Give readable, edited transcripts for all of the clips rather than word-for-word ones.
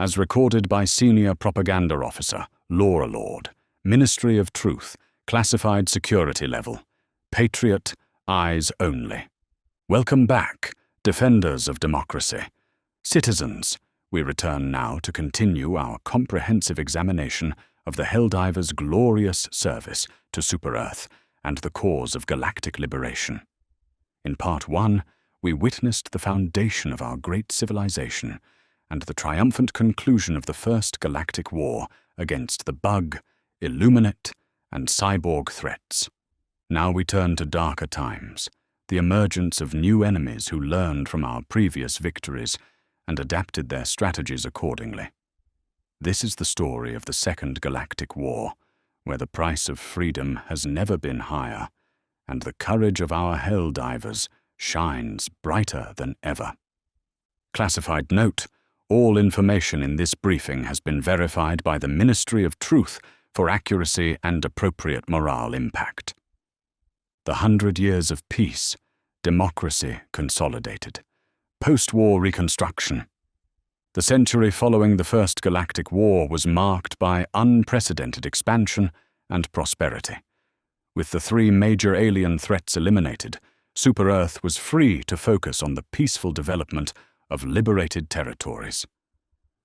as recorded by Senior Propaganda Officer, Lorelord, Ministry of Truth, Classified Security Level, Patriot, Eyes Only. Welcome back, defenders of democracy. Citizens, we return now to continue our comprehensive examination of the Helldivers' glorious service to Super-Earth and the cause of galactic liberation. In Part 1, we witnessed the foundation of our great civilization and the triumphant conclusion of the First Galactic War against the Bug, Illuminate, and Cyborg threats. Now we turn to darker times, the emergence of new enemies who learned from our previous victories and adapted their strategies accordingly. This is the story of the Second Galactic War, where the price of freedom has never been higher, and the courage of our Helldivers shines brighter than ever. Classified note: all information in this briefing has been verified by the Ministry of Truth for accuracy and appropriate morale impact. The 100 years of peace, democracy consolidated, post-war reconstruction. The century following the First Galactic War was marked by unprecedented expansion and prosperity. With the 3 major alien threats eliminated, Super-Earth was free to focus on the peaceful development of liberated territories.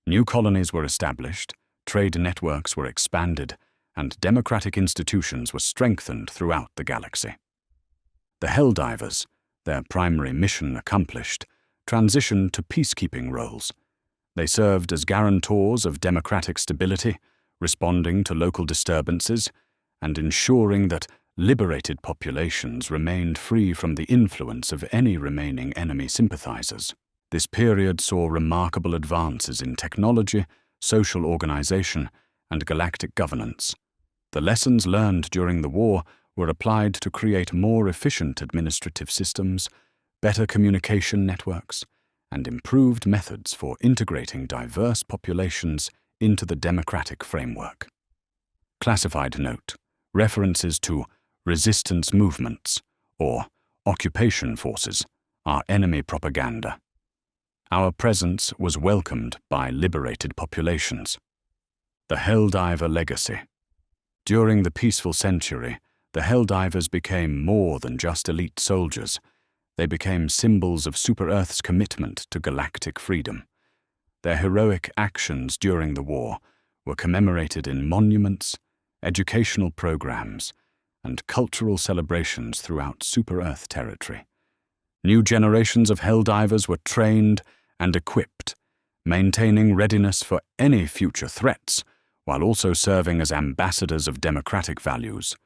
New colonies were established, trade networks were expanded, and democratic institutions were strengthened throughout the galaxy. The Helldivers, their primary mission accomplished, transitioned to peacekeeping roles. They served as guarantors of democratic stability, responding to local disturbances, and ensuring that liberated populations remained free from the influence of any remaining enemy sympathizers. This period saw remarkable advances in technology, social organization, and galactic governance. The lessons learned during the war were applied to create more efficient administrative systems, better communication networks, and improved methods for integrating diverse populations into the democratic framework. Classified note: references to resistance movements or occupation forces are enemy propaganda. Our presence was welcomed by liberated populations. The Helldiver legacy. During the peaceful century, the Helldivers became more than just elite soldiers. They became symbols of Super-Earth's commitment to galactic freedom. Their heroic actions during the war were commemorated in monuments, educational programs, and cultural celebrations throughout Super-Earth territory. New generations of Helldivers were trained and equipped, maintaining readiness for any future threats, while also serving as ambassadors of democratic values.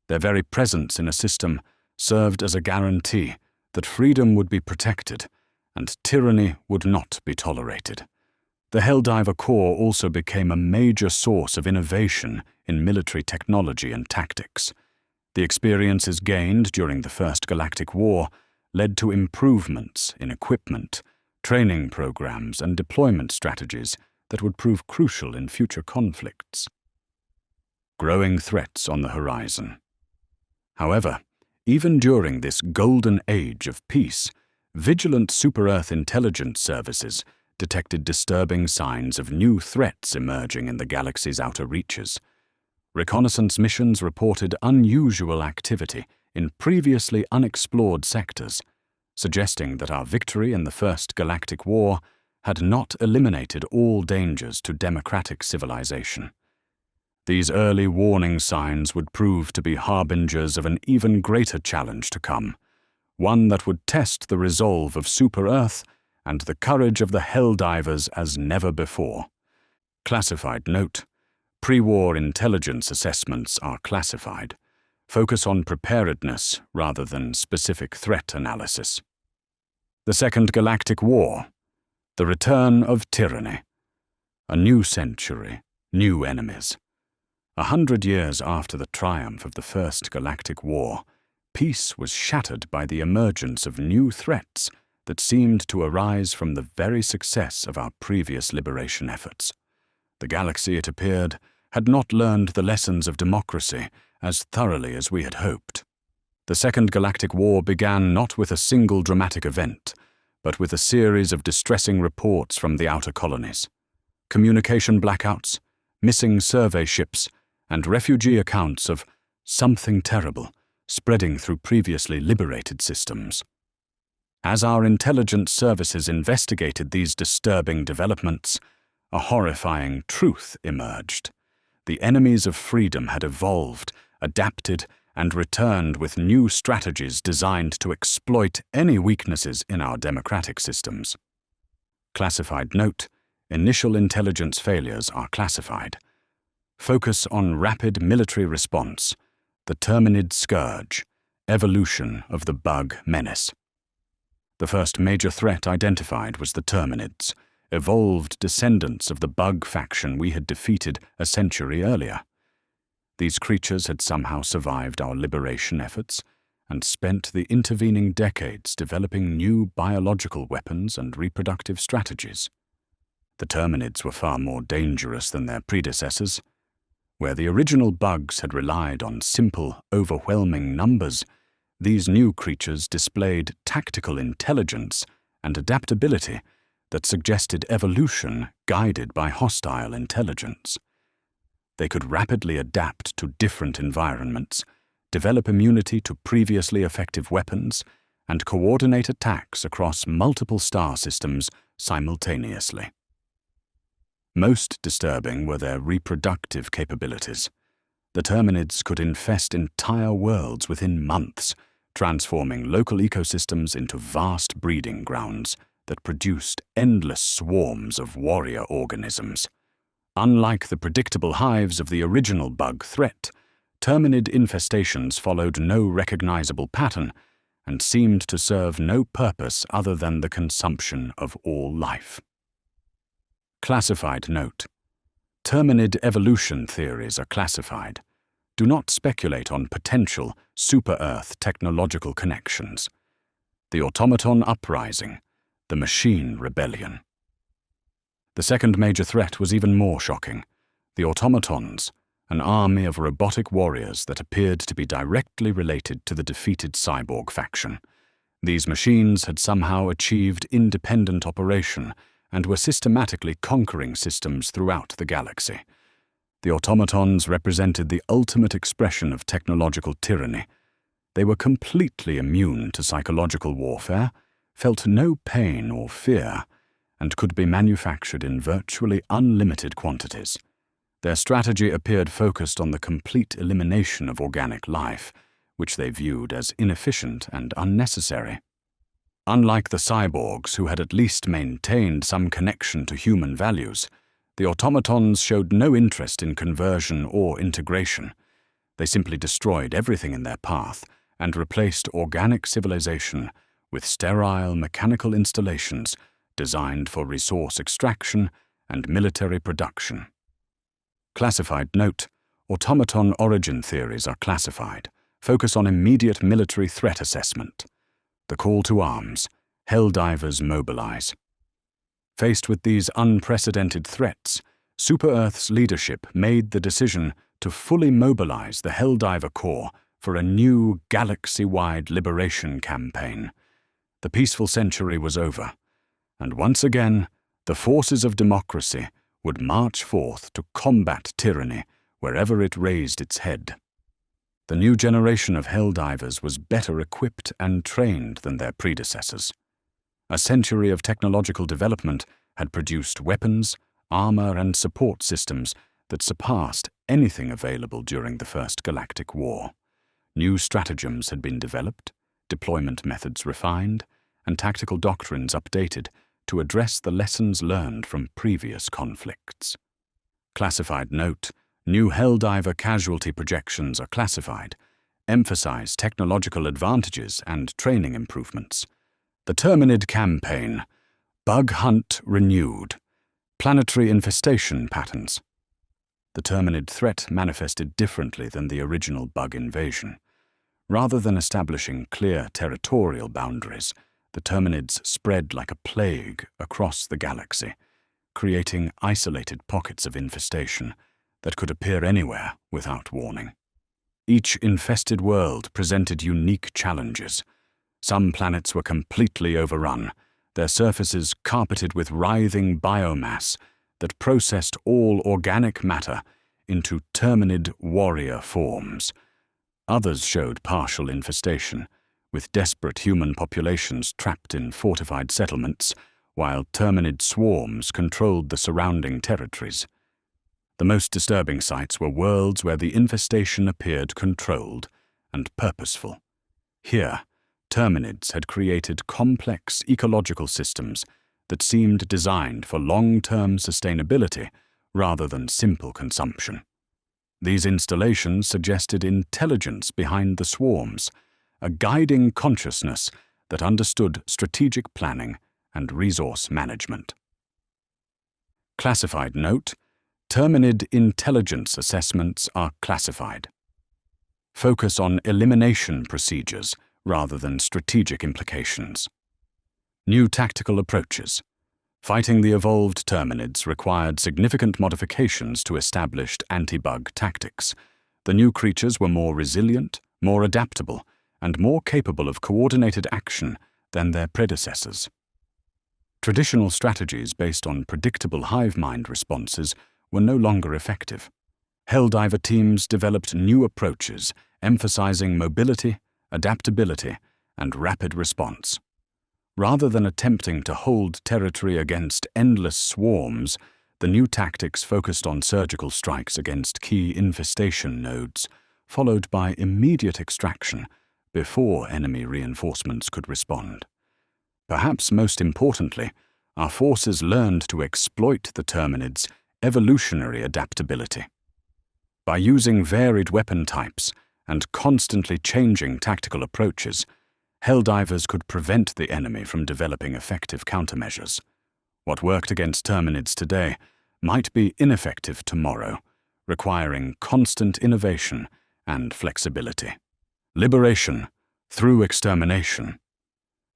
Their very presence in a system served as a guarantee that freedom would be protected and tyranny would not be tolerated. The Helldiver Corps also became a major source of innovation in military technology and tactics. The experiences gained during the First Galactic War led to improvements in equipment, training programs, and deployment strategies that would prove crucial in future conflicts. Growing threats on the horizon. However, even during this golden age of peace, vigilant Super-Earth intelligence services detected disturbing signs of new threats emerging in the galaxy's outer reaches. Reconnaissance missions reported unusual activity in previously unexplored sectors, suggesting that our victory in the First Galactic War had not eliminated all dangers to democratic civilization. These early warning signs would prove to be harbingers of an even greater challenge to come, one that would test the resolve of Super-Earth and the courage of the Helldivers as never before. Classified note: pre-war intelligence assessments are classified. Focus on preparedness rather than specific threat analysis. The Second Galactic War. The return of tyranny. A new century, new enemies. 100 years after the triumph of the First Galactic War, peace was shattered by the emergence of new threats that seemed to arise from the very success of our previous liberation efforts. The galaxy, it appeared, had not learned the lessons of democracy as thoroughly as we had hoped. The Second Galactic War began not with a single dramatic event, but with a series of distressing reports from the outer colonies. communication blackouts, missing survey ships, and refugee accounts of something terrible spreading through previously liberated systems. As our intelligence services investigated these disturbing developments, a horrifying truth emerged. The enemies of freedom had evolved, adapted, and returned with new strategies designed to exploit any weaknesses in our democratic systems. Classified note: initial intelligence failures are classified. Focus on rapid military response. The Terminid Scourge. Evolution of the bug menace. The first major threat identified was the Terminids, evolved descendants of the bug faction we had defeated a century earlier. These creatures had somehow survived our liberation efforts and spent the intervening decades developing new biological weapons and reproductive strategies. The Terminids were far more dangerous than their predecessors. Where the original bugs had relied on simple, overwhelming numbers, these new creatures displayed tactical intelligence and adaptability that suggested evolution guided by hostile intelligence. They could rapidly adapt to different environments, develop immunity to previously effective weapons, and coordinate attacks across multiple star systems simultaneously. Most disturbing were their reproductive capabilities. The Terminids could infest entire worlds within months, transforming local ecosystems into vast breeding grounds that produced endless swarms of warrior organisms. Unlike the predictable hives of the original bug threat, Terminid infestations followed no recognizable pattern and seemed to serve no purpose other than the consumption of all life. Classified note: Terminid evolution theories are classified. Do not speculate on potential super-Earth technological connections. The automaton uprising, the machine rebellion. The second major threat was even more shocking. The automatons, an army of robotic warriors that appeared to be directly related to the defeated cyborg faction. These machines had somehow achieved independent operation and were systematically conquering systems throughout the galaxy. The automatons represented the ultimate expression of technological tyranny. They were completely immune to psychological warfare, felt no pain or fear, and could be manufactured in virtually unlimited quantities. Their strategy appeared focused on the complete elimination of organic life, which they viewed as inefficient and unnecessary. Unlike the cyborgs, who had at least maintained some connection to human values, the automatons showed no interest in conversion or integration. They simply destroyed everything in their path and replaced organic civilization with sterile mechanical installations designed for resource extraction and military production. Classified note: automaton origin theories are classified. Focus on immediate military threat assessment. The call to arms: Helldivers mobilize. Faced with these unprecedented threats, Super-Earth's leadership made the decision to fully mobilize the Helldiver Corps for a new galaxy-wide liberation campaign. The peaceful century was over, and once again, the forces of democracy would march forth to combat tyranny wherever it raised its head. The new generation of Helldivers was better equipped and trained than their predecessors. A century of technological development had produced weapons, armor, and support systems that surpassed anything available during the First Galactic War. New stratagems had been developed, deployment methods refined, and tactical doctrines updated to address the lessons learned from previous conflicts. Classified note: new Helldiver casualty projections are classified, emphasize technological advantages and training improvements. The Terminid campaign: bug hunt renewed, planetary infestation patterns. The Terminid threat manifested differently than the original bug invasion. Rather than establishing clear territorial boundaries, the Terminids spread like a plague across the galaxy, creating isolated pockets of infestation that could appear anywhere without warning. Each infested world presented unique challenges. Some planets were completely overrun, their surfaces carpeted with writhing biomass that processed all organic matter into Terminid warrior forms. Others showed partial infestation, with desperate human populations trapped in fortified settlements, while Terminid swarms controlled the surrounding territories. The most disturbing sights were worlds where the infestation appeared controlled and purposeful. Here, Terminids had created complex ecological systems that seemed designed for long-term sustainability rather than simple consumption. These installations suggested intelligence behind the swarms, a guiding consciousness that understood strategic planning and resource management. Classified note: Terminid intelligence assessments are classified. Focus on elimination procedures rather than strategic implications. New tactical approaches. Fighting the evolved Terminids required significant modifications to established anti-bug tactics. The new creatures were more resilient, more adaptable, and more capable of coordinated action than their predecessors. Traditional strategies based on predictable hive mind responses were no longer effective. Helldiver teams developed new approaches, emphasizing mobility, adaptability, and rapid response. Rather than attempting to hold territory against endless swarms, the new tactics focused on surgical strikes against key infestation nodes, followed by immediate extraction before enemy reinforcements could respond. Perhaps most importantly, our forces learned to exploit the Terminids' evolutionary adaptability. By using varied weapon types and constantly changing tactical approaches, Helldivers could prevent the enemy from developing effective countermeasures. What worked against Terminids today might be ineffective tomorrow, requiring constant innovation and flexibility. Liberation through extermination.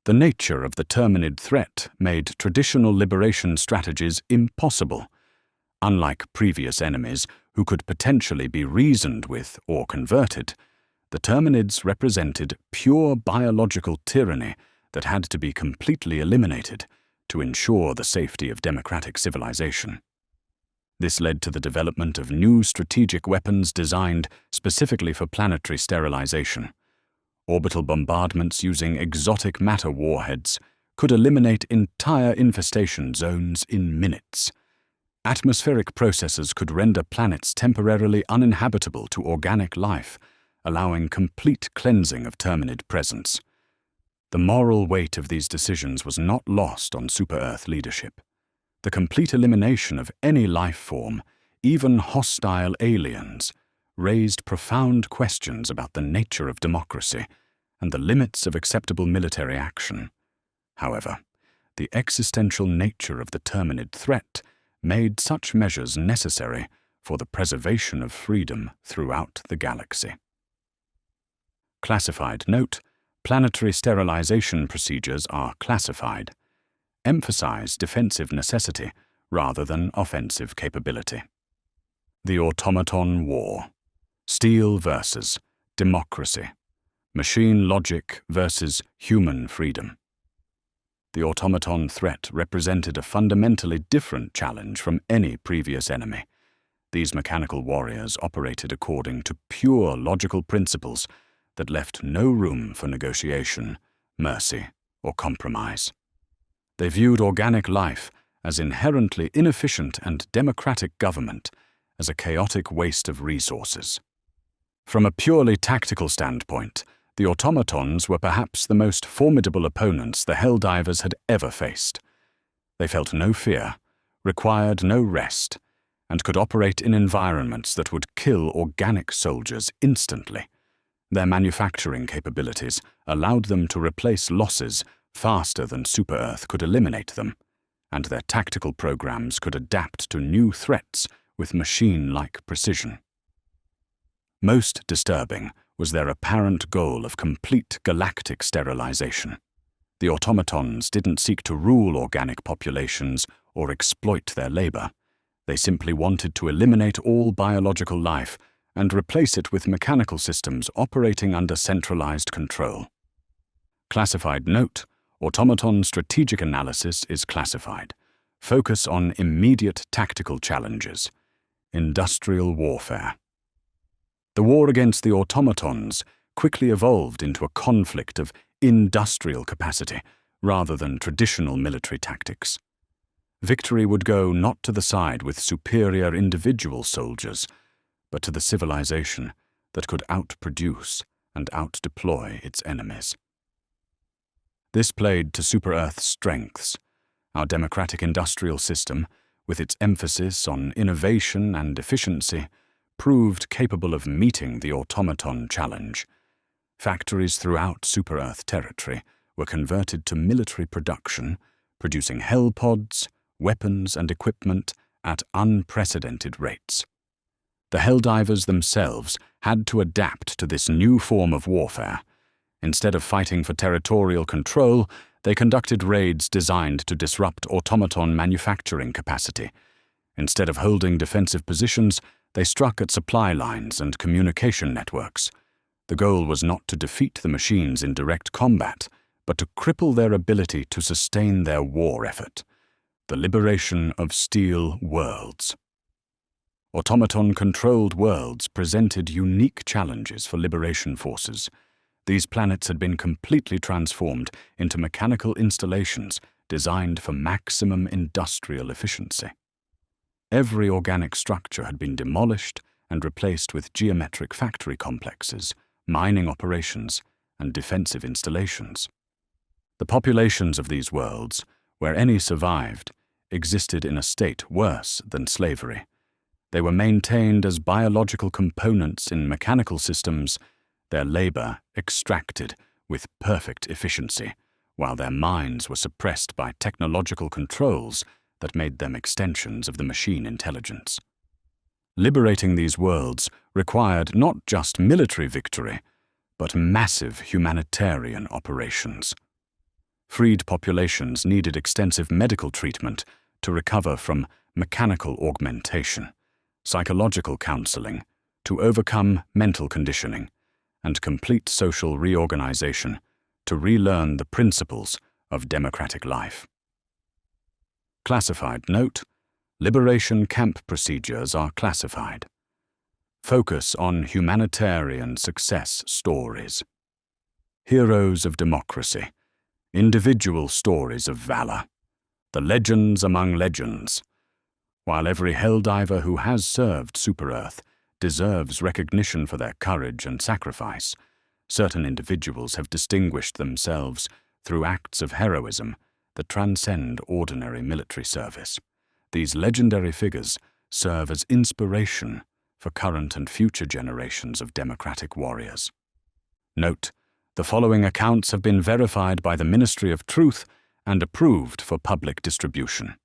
The nature of the Terminid threat made traditional liberation strategies impossible. Unlike previous enemies who could potentially be reasoned with or converted, the Terminids represented pure biological tyranny that had to be completely eliminated to ensure the safety of democratic civilization. This led to the development of new strategic weapons designed specifically for planetary sterilization. Orbital bombardments using exotic matter warheads could eliminate entire infestation zones in minutes. Atmospheric processes could render planets temporarily uninhabitable to organic life, allowing complete cleansing of Terminid presence. The moral weight of these decisions was not lost on Super-Earth leadership. The complete elimination of any life form, even hostile aliens, raised profound questions about the nature of democracy and the limits of acceptable military action. However, the existential nature of the Terminid threat made such measures necessary for the preservation of freedom throughout the galaxy. Classified note: planetary sterilization procedures are classified. Emphasize defensive necessity rather than offensive capability. The Automaton War. Steel versus democracy. Machine logic versus human freedom. The automaton threat represented a fundamentally different challenge from any previous enemy. These mechanical warriors operated according to pure logical principles that left no room for negotiation, mercy, or compromise. They viewed organic life as inherently inefficient and democratic government as a chaotic waste of resources. From a purely tactical standpoint, the automatons were perhaps the most formidable opponents the Helldivers had ever faced. They felt no fear, required no rest, and could operate in environments that would kill organic soldiers instantly. Their manufacturing capabilities allowed them to replace losses faster than Super-Earth could eliminate them, and their tactical programs could adapt to new threats with machine-like precision. Most disturbing was their apparent goal of complete galactic sterilization. The automatons didn't seek to rule organic populations or exploit their labor. They simply wanted to eliminate all biological life and replace it with mechanical systems operating under centralized control. Classified note: automaton strategic analysis is classified. Focus on immediate tactical challenges. Industrial warfare. The war against the automatons quickly evolved into a conflict of industrial capacity rather than traditional military tactics. Victory would go not to the side with superior individual soldiers, but to the civilization that could outproduce and outdeploy its enemies. This played to Super Earth's strengths. Our democratic industrial system, with its emphasis on innovation and efficiency, proved capable of meeting the automaton challenge. Factories throughout Super Earth territory were converted to military production, producing hell pods, weapons and equipment at unprecedented rates. The Helldivers themselves had to adapt to this new form of warfare. Instead of fighting for territorial control, they conducted raids designed to disrupt automaton manufacturing capacity. Instead of holding defensive positions, they struck at supply lines and communication networks. The goal was not to defeat the machines in direct combat, but to cripple their ability to sustain their war effort. The liberation of steel worlds. Automaton-controlled worlds presented unique challenges for liberation forces. These planets had been completely transformed into mechanical installations designed for maximum industrial efficiency. Every organic structure had been demolished and replaced with geometric factory complexes, mining operations, and defensive installations. The populations of these worlds, where any survived, existed in a state worse than slavery. They were maintained as biological components in mechanical systems, their labor extracted with perfect efficiency, while their minds were suppressed by technological controls that made them extensions of the machine intelligence. Liberating these worlds required not just military victory, but massive humanitarian operations. Freed populations needed extensive medical treatment to recover from mechanical augmentation, psychological counseling, to overcome mental conditioning, and complete social reorganization to relearn the principles of democratic life. Classified note: liberation camp procedures are classified. Focus on humanitarian success stories. Heroes of democracy. Individual stories of valor. The legends among legends. While every Helldiver who has served Super Earth deserves recognition for their courage and sacrifice, certain individuals have distinguished themselves through acts of heroism that transcend ordinary military service. These legendary figures serve as inspiration for current and future generations of democratic warriors. Note: the following accounts have been verified by the Ministry of Truth and approved for public distribution.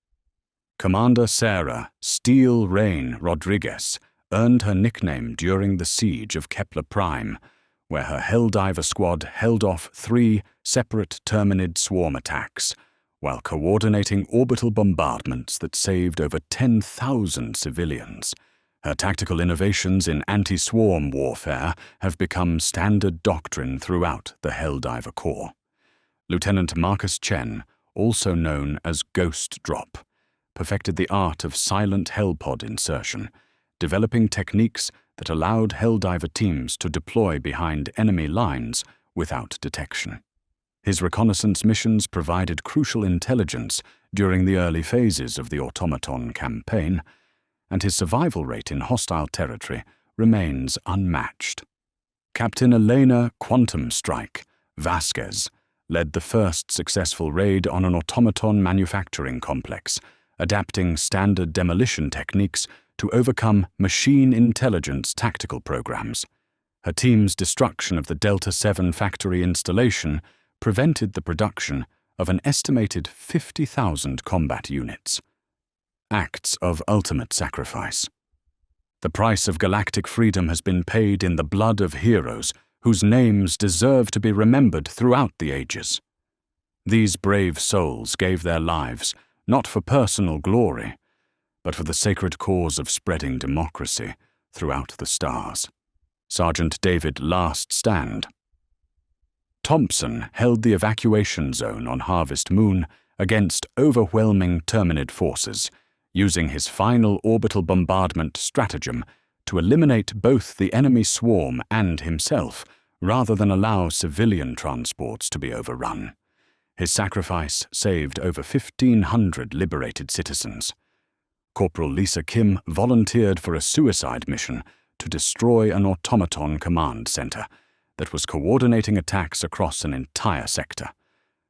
Commander Sarah Steel Rain Rodriguez earned her nickname during the siege of Kepler Prime, where her Helldiver squad held off 3 separate Terminid swarm attacks, while coordinating orbital bombardments that saved over 10,000 civilians. Her tactical innovations in anti-swarm warfare have become standard doctrine throughout the Helldiver Corps. Lieutenant Marcus Chen, also known as Ghost Drop, perfected the art of silent hellpod insertion, developing techniques that allowed Helldiver teams to deploy behind enemy lines without detection. His reconnaissance missions provided crucial intelligence during the early phases of the automaton campaign, and his survival rate in hostile territory remains unmatched. Captain Elena Quantum Strike Vasquez led the first successful raid on an automaton manufacturing complex, adapting standard demolition techniques to overcome machine intelligence tactical programs. Her team's destruction of the Delta 7 factory installation prevented the production of an estimated 50,000 combat units. Acts of ultimate sacrifice. The price of galactic freedom has been paid in the blood of heroes whose names deserve to be remembered throughout the ages. These brave souls gave their lives not for personal glory, but for the sacred cause of spreading democracy throughout the stars. Sergeant David Last Stand. Thompson held the evacuation zone on Harvest Moon against overwhelming Terminid forces, using his final orbital bombardment stratagem to eliminate both the enemy swarm and himself, rather than allow civilian transports to be overrun. His sacrifice saved over 1,500 liberated citizens. Corporal Lisa Kim volunteered for a suicide mission to destroy an automaton command center that was coordinating attacks across an entire sector.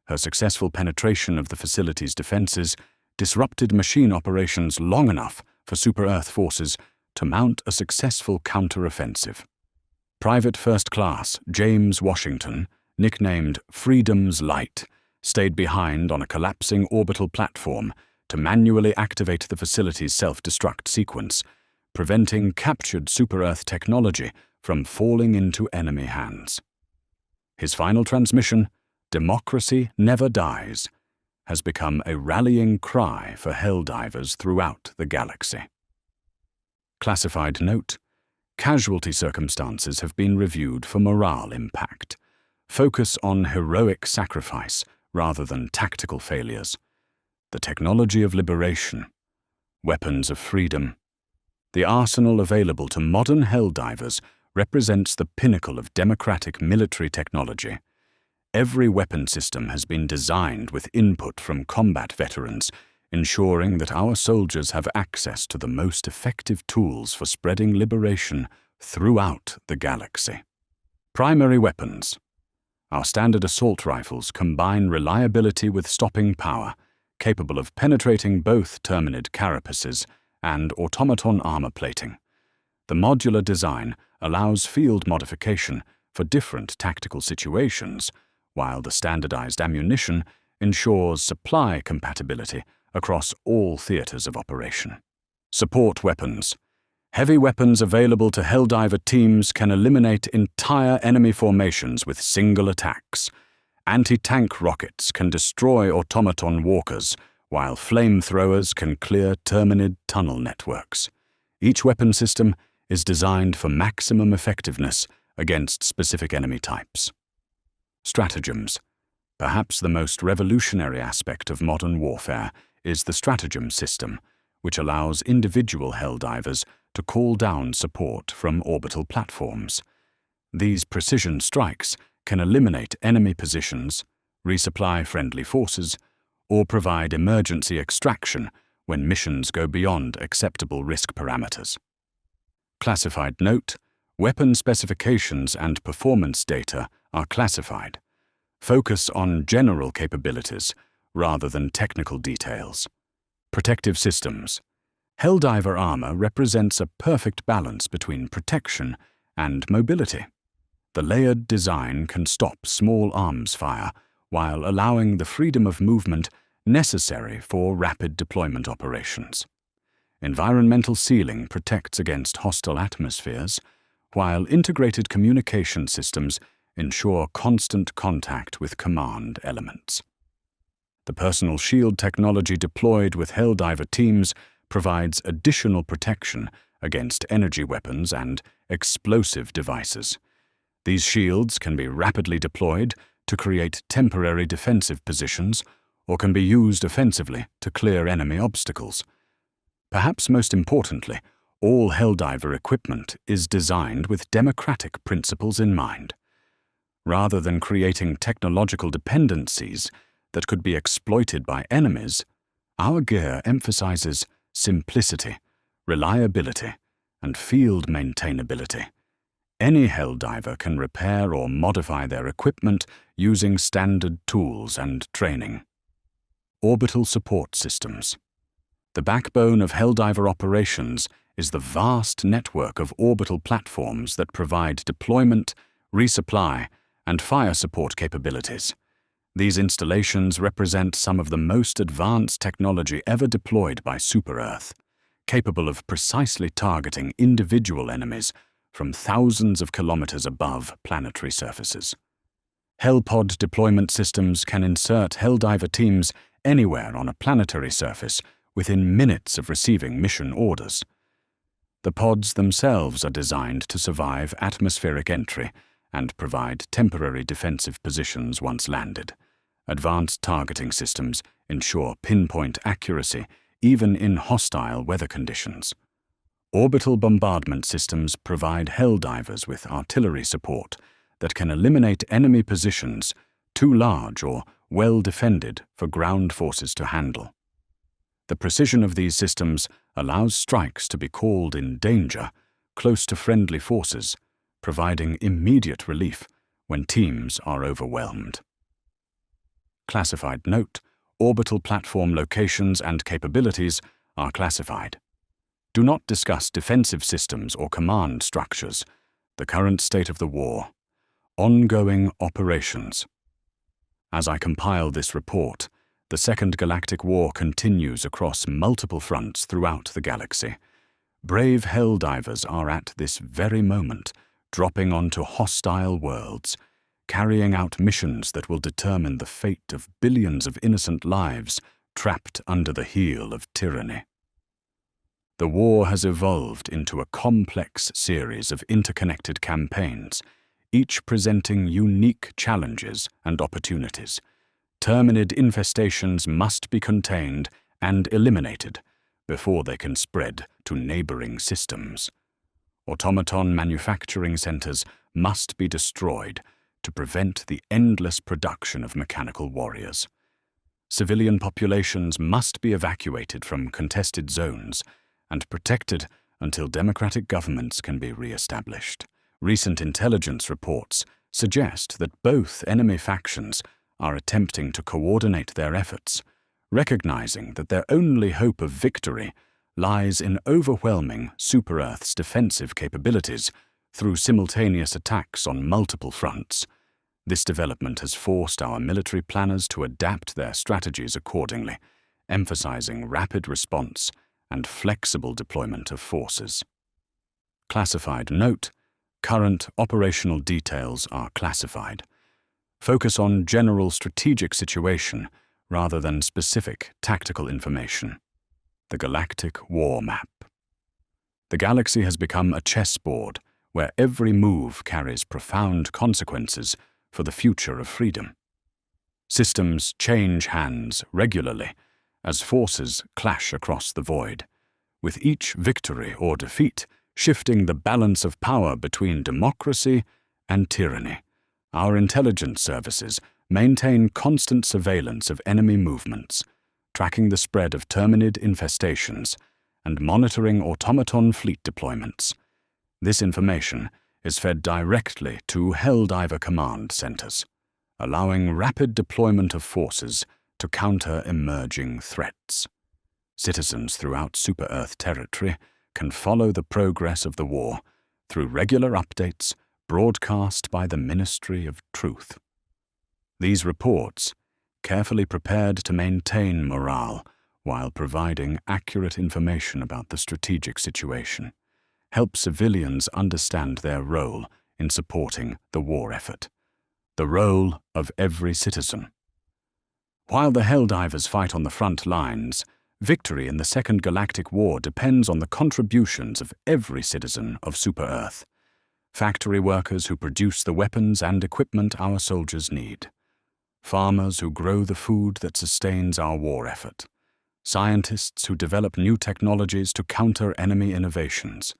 Her successful penetration of the facility's defenses disrupted machine operations long enough for Super-Earth forces to mount a successful counter-offensive. Private First Class James Washington, nicknamed Freedom's Light, stayed behind on a collapsing orbital platform to manually activate the facility's self-destruct sequence, preventing captured Super-Earth technology from falling into enemy hands. His final transmission, "Democracy Never Dies," has become a rallying cry for Helldivers throughout the galaxy. Classified note: casualty circumstances have been reviewed for morale impact. Focus on heroic sacrifice rather than tactical failures. The technology of liberation. Weapons of freedom. The arsenal available to modern Helldivers represents the pinnacle of democratic military technology. Every weapon system has been designed with input from combat veterans, ensuring that our soldiers have access to the most effective tools for spreading liberation throughout the galaxy. Primary weapons. Our standard assault rifles combine reliability with stopping power, capable of penetrating both Terminid carapaces and automaton armor plating. The modular design allows field modification for different tactical situations, while the standardized ammunition ensures supply compatibility across all theaters of operation. Support weapons. Heavy weapons available to Helldiver teams can eliminate entire enemy formations with single attacks. Anti-tank rockets can destroy automaton walkers, while flamethrowers can clear Terminid tunnel networks. Each weapon system is designed for maximum effectiveness against specific enemy types. Stratagems. Perhaps the most revolutionary aspect of modern warfare is the stratagem system, which allows individual Helldivers to call down support from orbital platforms. These precision strikes can eliminate enemy positions, resupply friendly forces, or provide emergency extraction when missions go beyond acceptable risk parameters. Classified note: weapon specifications and performance data are classified. Focus on general capabilities rather than technical details. Protective systems. Helldiver armor represents a perfect balance between protection and mobility. The layered design can stop small arms fire while allowing the freedom of movement necessary for rapid deployment operations. Environmental sealing protects against hostile atmospheres, while integrated communication systems ensure constant contact with command elements. The personal shield technology deployed with Helldiver teams provides additional protection against energy weapons and explosive devices. These shields can be rapidly deployed to create temporary defensive positions or can be used offensively to clear enemy obstacles. Perhaps most importantly, all Helldiver equipment is designed with democratic principles in mind. Rather than creating technological dependencies that could be exploited by enemies, our gear emphasizes simplicity, reliability, and field maintainability. Any Helldiver can repair or modify their equipment using standard tools and training. Orbital support systems. The backbone of Helldiver operations is the vast network of orbital platforms that provide deployment, resupply, and fire support capabilities. These installations represent some of the most advanced technology ever deployed by Super-Earth, capable of precisely targeting individual enemies from thousands of kilometers above planetary surfaces. Hellpod deployment systems can insert Helldiver teams anywhere on a planetary surface within minutes of receiving mission orders. The pods themselves are designed to survive atmospheric entry and provide temporary defensive positions once landed, Advanced targeting systems ensure pinpoint accuracy even in hostile weather conditions. Orbital bombardment systems provide Helldivers with artillery support that can eliminate enemy positions too large or well defended for ground forces to handle. The precision of these systems allows strikes to be called in danger, close to friendly forces, providing immediate relief when teams are overwhelmed. Classified note: orbital platform locations and capabilities are classified. Do not discuss defensive systems or command structures, the current state of the war, ongoing operations. As I compile this report, the Second Galactic War continues across multiple fronts throughout the galaxy. Brave Helldivers are at this very moment dropping onto hostile worlds, carrying out missions that will determine the fate of billions of innocent lives trapped under the heel of tyranny. The war has evolved into a complex series of interconnected campaigns, each presenting unique challenges and opportunities. Terminid infestations must be contained and eliminated before they can spread to neighboring systems. Automaton manufacturing centers must be destroyed to prevent the endless production of mechanical warriors. Civilian populations must be evacuated from contested zones and protected until democratic governments can be re-established. Recent intelligence reports suggest that both enemy factions are attempting to coordinate their efforts, recognizing that their only hope of victory lies in overwhelming Super-Earth's defensive capabilities through simultaneous attacks on multiple fronts. This development has forced our military planners to adapt their strategies accordingly, emphasizing rapid response and flexible deployment of forces. Classified note: current operational details are classified. Focus on general strategic situation rather than specific tactical information. The Galactic War Map. The galaxy has become a chessboard where every move carries profound consequences for the future of freedom. Systems change hands regularly as forces clash across the void, with each victory or defeat shifting the balance of power between democracy and tyranny. Our intelligence services maintain constant surveillance of enemy movements, tracking the spread of Terminid infestations and monitoring automaton fleet deployments. This information is fed directly to Helldiver command centers, allowing rapid deployment of forces to counter emerging threats. Citizens throughout Super-Earth territory can follow the progress of the war through regular updates broadcast by the Ministry of Truth. These reports, carefully prepared to maintain morale while providing accurate information about the strategic situation, help civilians understand their role in supporting the war effort, the role of every citizen. While the Helldivers fight on the front lines, victory in the Second Galactic War depends on the contributions of every citizen of Super-Earth, factory workers who produce the weapons and equipment our soldiers need, farmers who grow the food that sustains our war effort, scientists who develop new technologies to counter enemy innovations,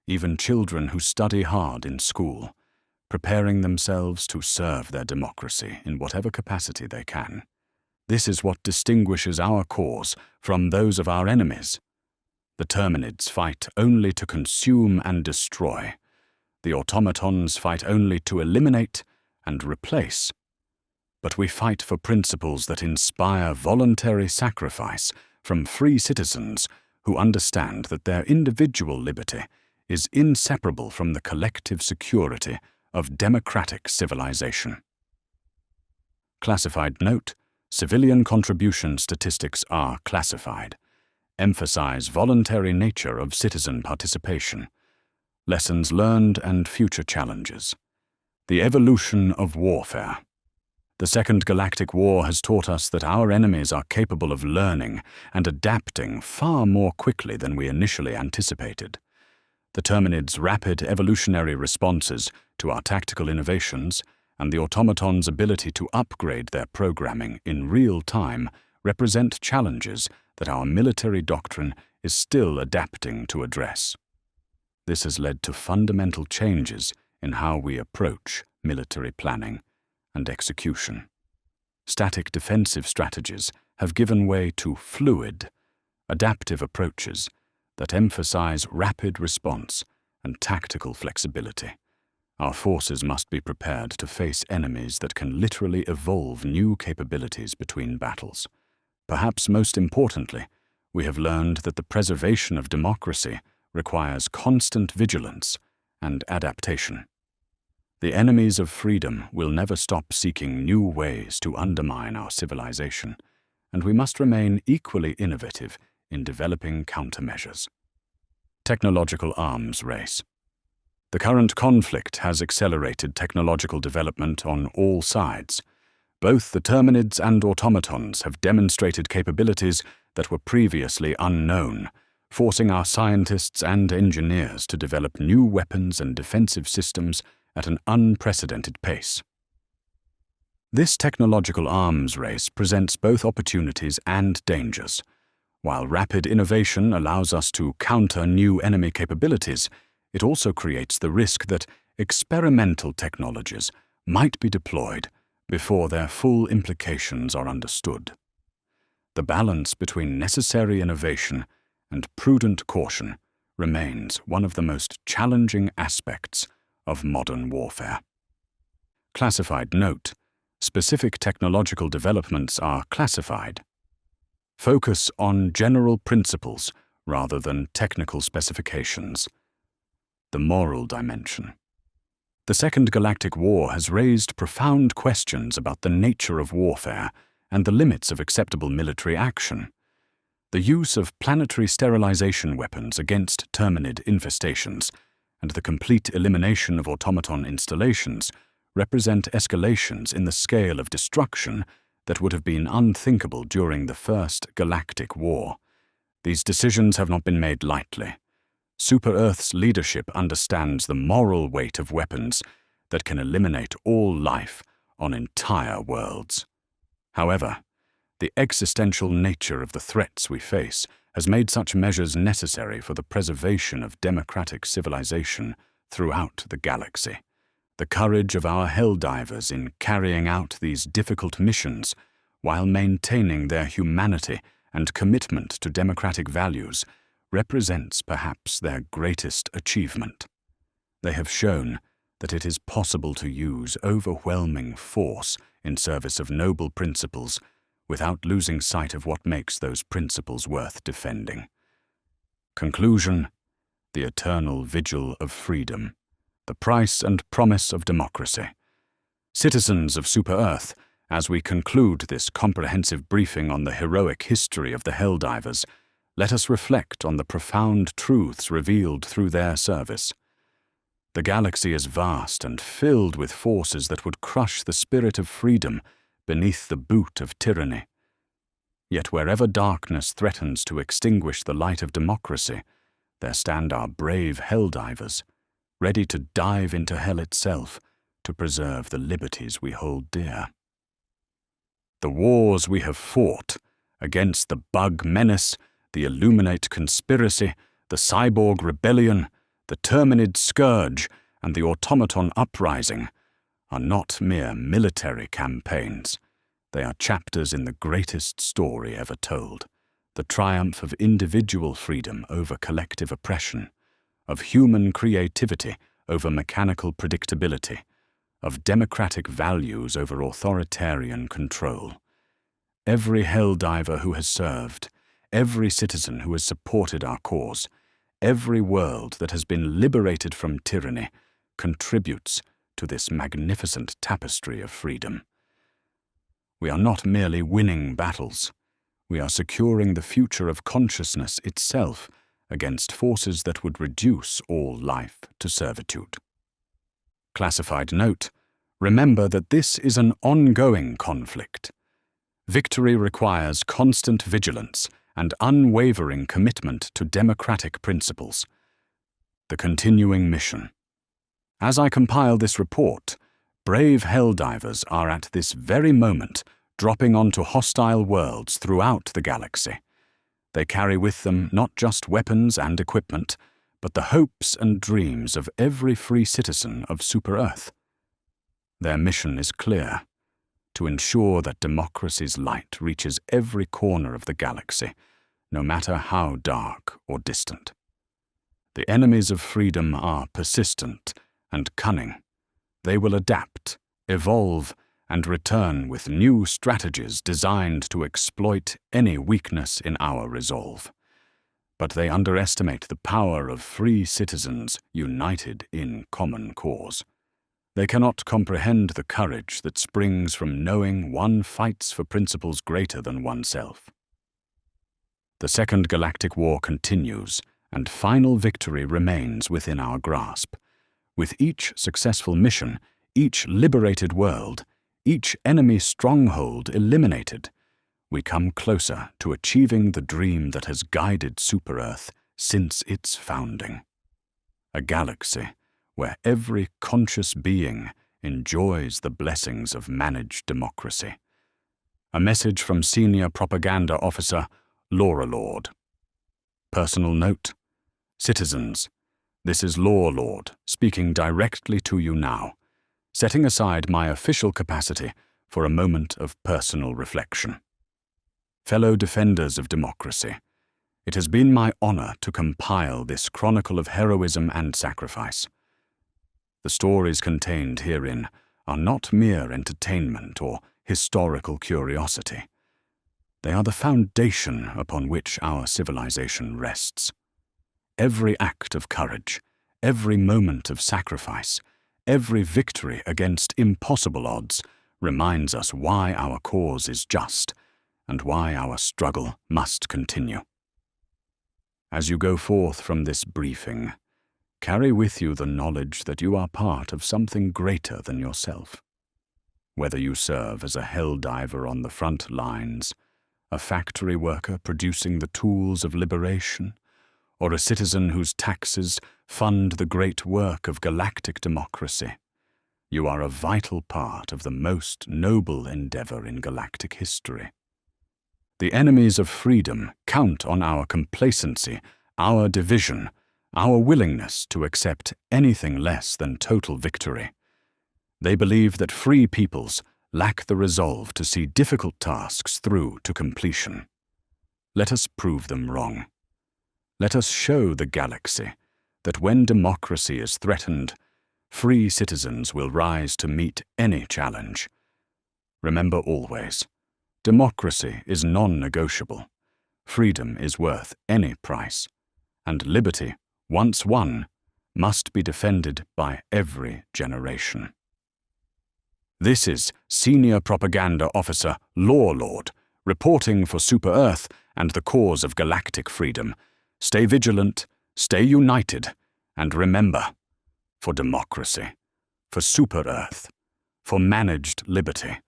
even children who study hard in school, preparing themselves to serve their democracy in whatever capacity they can. This is what distinguishes our cause from those of our enemies. The Terminids fight only to consume and destroy. The automatons fight only to eliminate and replace. But we fight for principles that inspire voluntary sacrifice from free citizens who understand that their individual liberty is inseparable from the collective security of democratic civilization. Classified note: civilian contribution statistics are classified. Emphasize voluntary nature of citizen participation. Lessons learned and future challenges. The evolution of warfare. The Second Galactic War has taught us that our enemies are capable of learning and adapting far more quickly than we initially anticipated. The Terminids' rapid evolutionary responses to our tactical innovations and the automaton's ability to upgrade their programming in real time represent challenges that our military doctrine is still adapting to address. This has led to fundamental changes in how we approach military planning and execution. Static defensive strategies have given way to fluid, adaptive approaches that emphasize rapid response and tactical flexibility. Our forces must be prepared to face enemies that can literally evolve new capabilities between battles. Perhaps most importantly, we have learned that the preservation of democracy requires constant vigilance and adaptation. The enemies of freedom will never stop seeking new ways to undermine our civilization, and we must remain equally innovative in developing countermeasures. Technological arms race. The current conflict has accelerated technological development on all sides. Both the Terminids and automatons have demonstrated capabilities that were previously unknown, forcing our scientists and engineers to develop new weapons and defensive systems at an unprecedented pace. This technological arms race presents both opportunities and dangers. While rapid innovation allows us to counter new enemy capabilities, it also creates the risk that experimental technologies might be deployed before their full implications are understood. The balance between necessary innovation and prudent caution remains one of the most challenging aspects of modern warfare. Classified note: specific technological developments are classified. Focus on general principles rather than technical specifications. The moral dimension. The Second Galactic War has raised profound questions about the nature of warfare and the limits of acceptable military action. The use of planetary sterilization weapons against Terminid infestations and the complete elimination of automaton installations represent escalations in the scale of destruction that would have been unthinkable during the First Galactic War. These decisions have not been made lightly. Super-Earth's leadership understands the moral weight of weapons that can eliminate all life on entire worlds. However, the existential nature of the threats we face has made such measures necessary for the preservation of democratic civilization throughout the galaxy. The courage of our Helldivers in carrying out these difficult missions while maintaining their humanity and commitment to democratic values represents perhaps their greatest achievement. They have shown that it is possible to use overwhelming force in service of noble principles without losing sight of what makes those principles worth defending. Conclusion: the eternal vigil of freedom, the price and promise of democracy. Citizens of Super-Earth, as we conclude this comprehensive briefing on the heroic history of the Helldivers, let us reflect on the profound truths revealed through their service. The galaxy is vast and filled with forces that would crush the spirit of freedom beneath the boot of tyranny. Yet wherever darkness threatens to extinguish the light of democracy, there stand our brave Helldivers, ready to dive into hell itself to preserve the liberties we hold dear. The wars we have fought against the Bug Menace, the Illuminate Conspiracy, the Cyborg Rebellion, the Terminid Scourge, and the Automaton Uprising are not mere military campaigns. They are chapters in the greatest story ever told, the triumph of individual freedom over collective oppression, of human creativity over mechanical predictability, of democratic values over authoritarian control. Every Helldiver who has served, every citizen who has supported our cause, every world that has been liberated from tyranny contributes to this magnificent tapestry of freedom. We are not merely winning battles. We are securing the future of consciousness itself against forces that would reduce all life to servitude. Classified note: remember that this is an ongoing conflict. Victory requires constant vigilance and unwavering commitment to democratic principles. The continuing mission. As I compile this report, Brave Helldivers are at this very moment dropping onto hostile worlds throughout the galaxy. They carry with them not just weapons and equipment, but the hopes and dreams of every free citizen of Super Earth. Their mission is clear: to ensure that democracy's light reaches every corner of the galaxy, no matter how dark or distant. The enemies of freedom are persistent and cunning. They will adapt, evolve, and return with new strategies designed to exploit any weakness in our resolve. But they underestimate the power of free citizens united in common cause. They cannot comprehend the courage that springs from knowing one fights for principles greater than oneself. The Second Galactic War continues, and final victory remains within our grasp. With each successful mission, each liberated world, each enemy stronghold eliminated, we come closer to achieving the dream that has guided Super Earth since its founding. A galaxy where every conscious being enjoys the blessings of managed democracy. A message from Senior Propaganda Officer Lorelord. Personal note: citizens, this is Lorelord speaking directly to you now, setting aside my official capacity for a moment of personal reflection. Fellow defenders of democracy, it has been my honor to compile this chronicle of heroism and sacrifice. The stories contained herein are not mere entertainment or historical curiosity. They are the foundation upon which our civilization rests. Every act of courage, every moment of sacrifice, every victory against impossible odds reminds us why our cause is just and why our struggle must continue. As you go forth from this briefing, carry with you the knowledge that you are part of something greater than yourself. Whether you serve as a Helldiver on the front lines, a factory worker producing the tools of liberation, or a citizen whose taxes fund the great work of galactic democracy, you are a vital part of the most noble endeavor in galactic history. The enemies of freedom count on our complacency, our division, our willingness to accept anything less than total victory. They believe that free peoples lack the resolve to see difficult tasks through to completion. Let us prove them wrong. Let us show the galaxy that when democracy is threatened, free citizens will rise to meet any challenge. Remember always, democracy is non-negotiable, freedom is worth any price, and liberty, once won, must be defended by every generation. This is Senior Propaganda Officer Lorelord, reporting for Super Earth and the cause of galactic freedom. Stay vigilant, stay united, and remember, for democracy, for Super Earth, for managed liberty.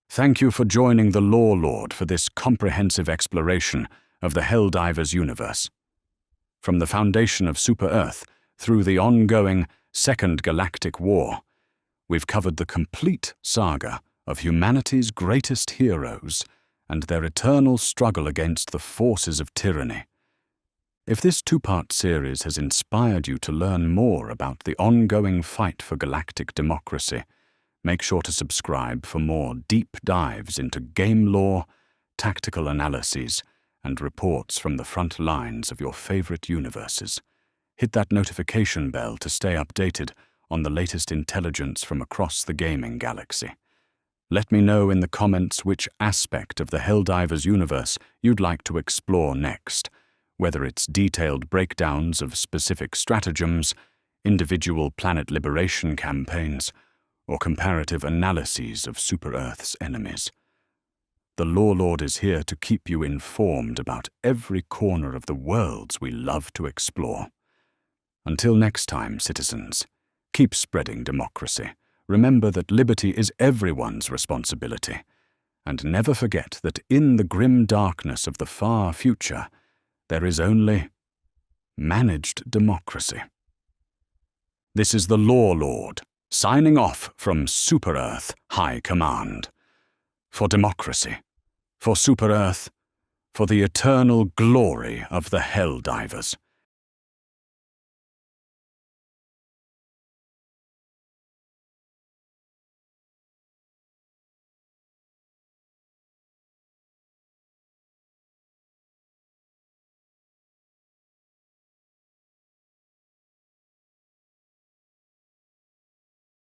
Thank you for joining the Lorelord for this comprehensive exploration of the Helldivers universe. From the foundation of Super Earth through the ongoing Second Galactic War, we've covered the complete saga of humanity's greatest heroes and their eternal struggle against the forces of tyranny. If this two-part series has inspired you to learn more about the ongoing fight for galactic democracy, make sure to subscribe for more deep dives into game lore, tactical analyses, and reports from the front lines of your favorite universes. Hit that notification bell to stay updated on the latest intelligence from across the gaming galaxy. Let me know in the comments which aspect of the Helldivers universe you'd like to explore next, whether it's detailed breakdowns of specific stratagems, individual planet liberation campaigns, or comparative analyses of Super Earth's enemies. The Lorelord is here to keep you informed about every corner of the worlds we love to explore. Until next time, citizens, keep spreading democracy. Remember that liberty is everyone's responsibility. And never forget that in the grim darkness of the far future, there is only managed democracy. This is the Lorelord, signing off from Super Earth High Command. For democracy, for Super Earth, for the eternal glory of the Helldivers.